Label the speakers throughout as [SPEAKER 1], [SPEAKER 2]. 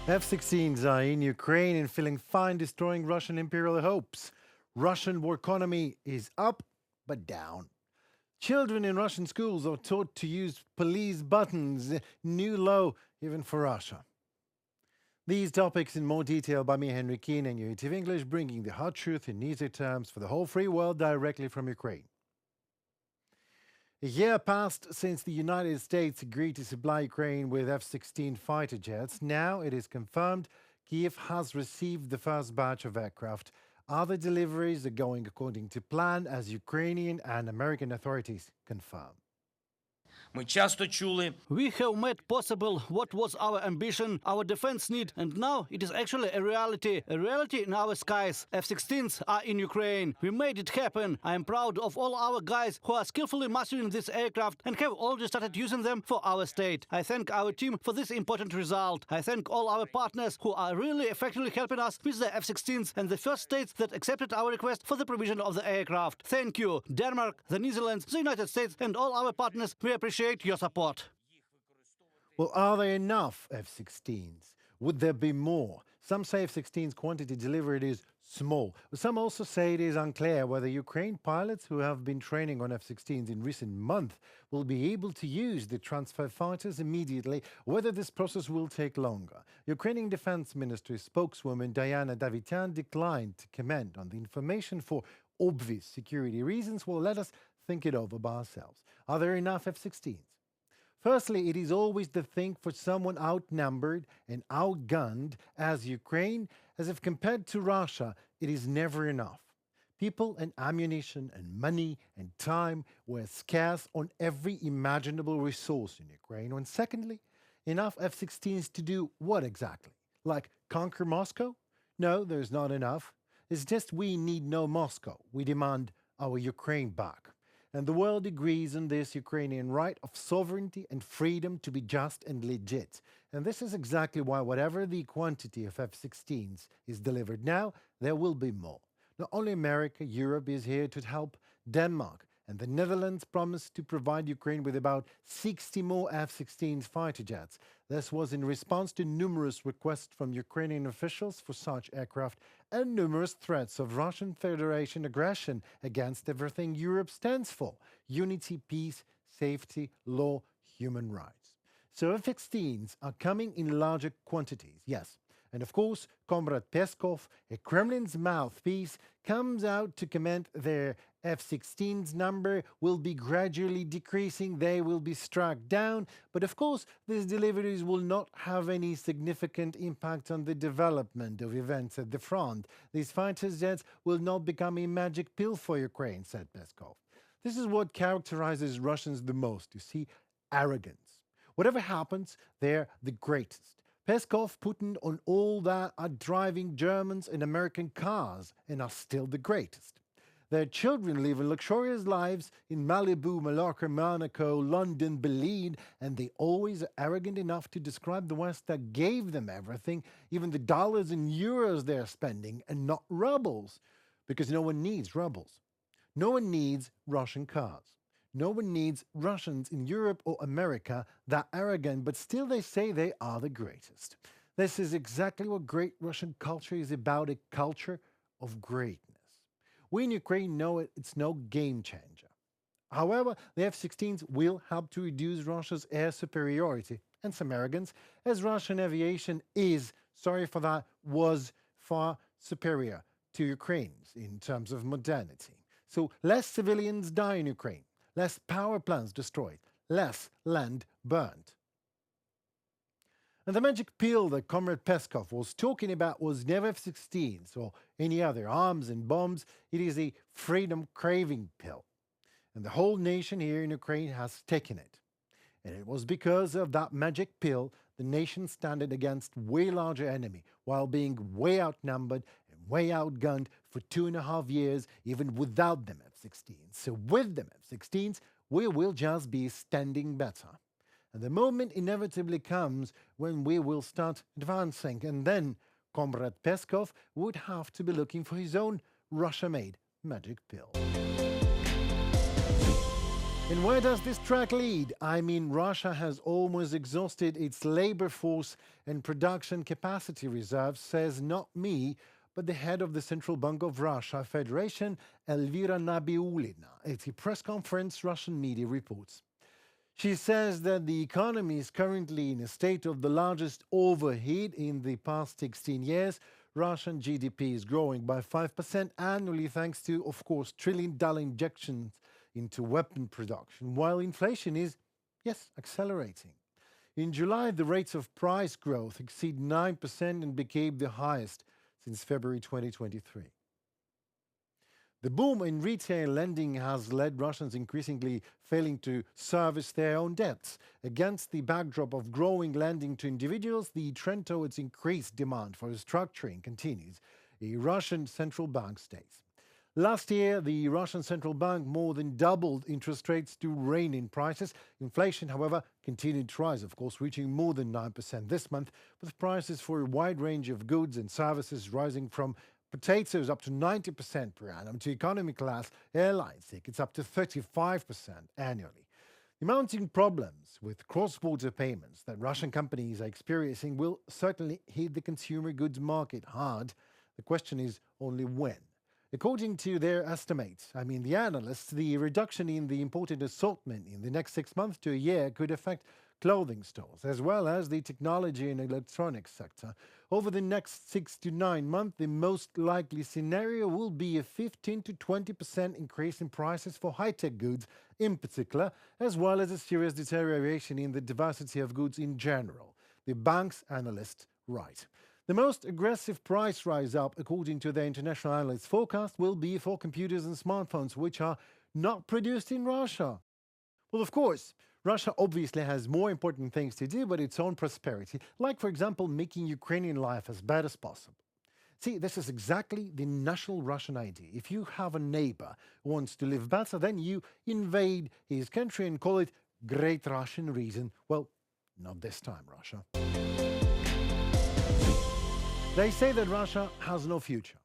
[SPEAKER 1] F-16s are in Ukraine and feeling fine, destroying Russian imperial hopes. Russian war economy is up, but down. Children in Russian schools are taught to use police buttons, new low even for Russia. These topics in more detail by me, Henry Keane, and UATV English, bringing the hot truth in easy terms for the whole free world directly from Ukraine. A year passed since the United States agreed to supply Ukraine with F-16 fighter jets. Now it is confirmed Kiev has received the first batch of aircraft. Other deliveries are going according to plan, as Ukrainian and American authorities confirm.
[SPEAKER 2] Ми часто чули.
[SPEAKER 3] We have made possible what was our ambition, our defense need, and now it is actually a reality in our skies. F-16s are in Ukraine. We made it happen. I am proud of all our guys who are skillfully mastering this aircraft and have already started using them for our state. I thank our team for this important result. I thank all our partners who are really effectively helping us with the F-16s and the first states that accepted our request for the provision of the aircraft. Thank you, Denmark, the Netherlands, the United States, and all our partners. We appreciate your support.
[SPEAKER 1] Well, are there enough F-16s? Would there be more? Some say F-16s quantity delivered is small. Some also say it is unclear whether Ukraine pilots who have been training on F-16s in recent months will be able to use the transfer fighters immediately, or whether this process will take longer. Ukrainian Defense Ministry spokeswoman Diana Davitian declined to comment on the information for obvious security reasons. Well, let us think it over by ourselves. Are there enough F-16s? Firstly, it is always the thing for someone outnumbered and outgunned as Ukraine, as if compared to Russia, it is never enough. People and ammunition and money and time were scarce on every imaginable resource in Ukraine. And secondly, enough F-16s to do what exactly? Like conquer Moscow? No, there's not enough. It's just we need no Moscow. We demand our Ukraine back. And the world agrees on this Ukrainian right of sovereignty and freedom to be just and legit. And this is exactly why whatever the quantity of F-16s is delivered now, there will be more. Not only America, Europe is here to help. Denmark and the Netherlands promised to provide Ukraine with about 60 more F-16 fighter jets. This was in response to numerous requests from Ukrainian officials for such aircraft and numerous threats of Russian Federation aggression against everything Europe stands for: unity, peace, safety, law, human rights. So F-16s are coming in larger quantities, yes. And of course, Comrade Peskov, a Kremlin's mouthpiece, comes out to comment their F-16s number will be gradually decreasing, they will be struck down. But of course, these deliveries will not have any significant impact on the development of events at the front. These fighter jets will not become a magic pill for Ukraine, said Peskov. This is what characterizes Russians the most, you see, arrogance. Whatever happens, they're the greatest. Peskov, Putin, on all that are driving Germans in American cars and are still the greatest. Their children live luxurious lives in Malibu, Mallorca, Monaco, London, Berlin, and they always are arrogant enough to describe the West that gave them everything, even the dollars and euros they're spending, and not rubles, because no one needs rubles. No one needs Russian cars. No one needs Russians in Europe or America that arrogant, but still they say they are the greatest. This is exactly what great Russian culture is about, a culture of greatness. We in Ukraine know it's no game changer. However, the F-16s will help to reduce Russia's air superiority and some arrogance, as Russian aviation is, sorry for that, was far superior to Ukraine's in terms of modernity. So less civilians die in Ukraine. Less power plants destroyed, less land burned. And the magic pill that Comrade Peskov was talking about was never F-16s or any other arms and bombs. It is a freedom-craving pill. And the whole nation here in Ukraine has taken it. And it was because of that magic pill the nation stood against way larger enemy while being way outnumbered and way outgunned for 2.5 years, even without them F-16s. So with them F-16s, we will just be standing better. And the moment inevitably comes when we will start advancing, and then Comrade Peskov would have to be looking for his own Russia-made magic pill. And where does this track lead? I mean, Russia has almost exhausted its labor force and production capacity reserves, says not me, but the head of the Central Bank of Russia Federation, Elvira Nabiullina, at a press conference Russian media reports. She says that the economy is currently in a state of the largest overheat in the past 16 years. Russian GDP is growing by 5% annually thanks to, of course, trillion-dollar injections into weapon production, while inflation is, yes, accelerating. In July, the rates of price growth exceed 9% and became the highest since February 2023. The boom in retail lending has led Russians increasingly failing to service their own debts. Against the backdrop of growing lending to individuals, the trend towards increased demand for restructuring continues, a Russian central bank states. Last year, the Russian central bank more than doubled interest rates to rein in prices. Inflation, however, continued to rise, of course, reaching more than 9% this month, with prices for a wide range of goods and services rising from potatoes up to 90% per annum to economy class airline tickets up to 35% annually. The mounting problems with cross-border payments that Russian companies are experiencing will certainly hit the consumer goods market hard. The question is only when. According to their estimates, the analysts, the reduction in the imported assortment in the next 6 months to a year could affect clothing stores, as well as the technology and electronics sector. Over the next 6 to 9 months, the most likely scenario will be a 15 to 20% increase in prices for high-tech goods in particular, as well as a serious deterioration in the diversity of goods in general. The bank's analysts write. The most aggressive price rise up, according to the international analysts' forecast, will be for computers and smartphones, which are not produced in Russia. Well, of course, Russia obviously has more important things to do with its own prosperity, like, for example, making Ukrainian life as bad as possible. See, this is exactly the national Russian idea. If you have a neighbor who wants to live better, then you invade his country and call it Great Russian Reason. Well, not this time, Russia. They say that Russia has no future.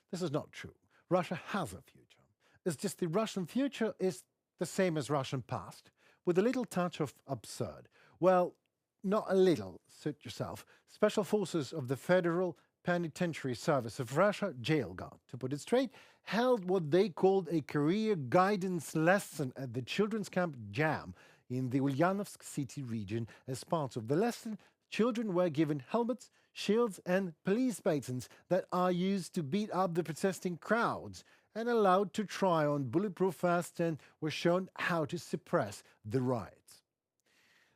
[SPEAKER 1] This is not true. Russia has a future. It's just the Russian future is the same as Russian past, with a little touch of absurd. Well, not a little, suit yourself. Special forces of the Federal Penitentiary Service of Russia, jail guard, to put it straight, held what they called a career guidance lesson at the children's camp JAM in the Ulyanovsk city region. As part of the lesson, children were given helmets, shields and police batons that are used to beat up the protesting crowds and allowed to try on bulletproof vests and were shown how to suppress the riots.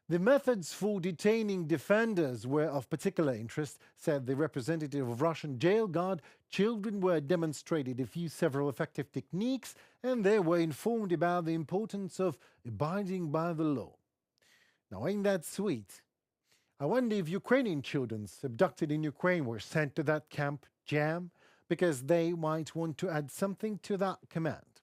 [SPEAKER 1] The methods for detaining defenders were of particular interest, said the representative of Russian jail guard. Children were demonstrated a few several effective techniques and they were informed about the importance of abiding by the law. Now, ain't that sweet? I wonder if Ukrainian children abducted in Ukraine were sent to that camp JAM because they might want to add something to that command.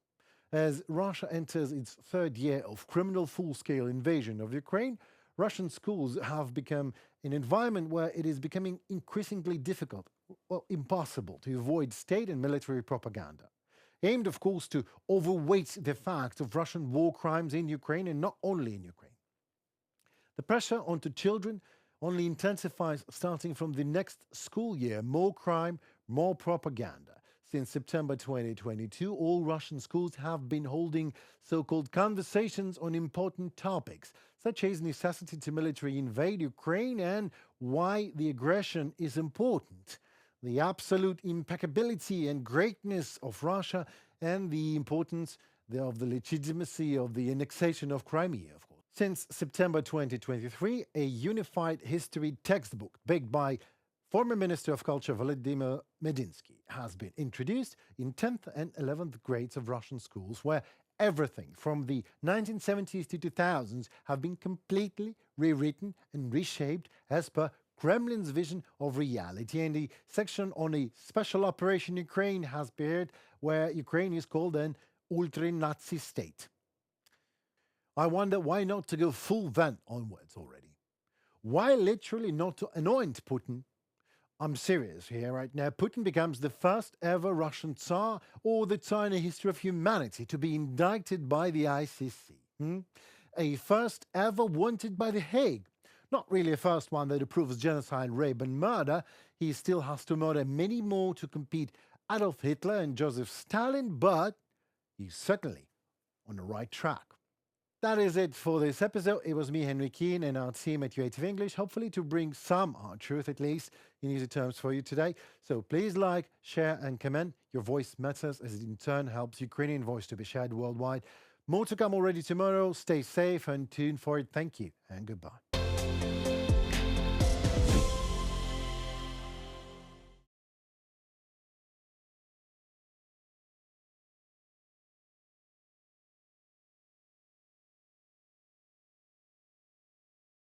[SPEAKER 1] As Russia enters its third year of criminal full-scale invasion of Ukraine, Russian schools have become an environment where it is becoming increasingly difficult, well, impossible, to avoid state and military propaganda. Aimed, of course, to overweight the fact of Russian war crimes in Ukraine and not only in Ukraine. The pressure onto children only intensifies starting from the next school year. More crime, more propaganda. Since September 2022, all Russian schools have been holding so-called conversations on important topics, such as necessity to military invade Ukraine and why the aggression is important, the absolute impeccability and greatness of Russia, and the importance of the legitimacy of the annexation of Crimea, of course. Since September 2023, a unified history textbook backed by former Minister of Culture Volodymyr Medinsky has been introduced in 10th and 11th grades of Russian schools, where everything from the 1970s to 2000s have been completely rewritten and reshaped as per Kremlin's vision of reality. And the section on a special operation Ukraine has appeared, where Ukraine is called an ultra-Nazi state. I wonder why not to go full Van onwards already? Why literally not to anoint Putin? I'm serious here right now. Putin becomes the first ever Russian Tsar or the Tsar in the history of humanity to be indicted by the ICC. A first ever wanted by The Hague. Not really a first one that approves genocide, rape, and murder. He still has to murder many more to compete Adolf Hitler and Joseph Stalin, but he's certainly on the right track. That is it for this episode. It was me, Henry Keane, and our team at UATV English, hopefully to bring some hard truth, at least, in easy terms for you today. So please like, share, and comment. Your voice matters, as it in turn helps Ukrainian voice to be shared worldwide. More to come already tomorrow. Stay safe and tuned for it. Thank you, and goodbye.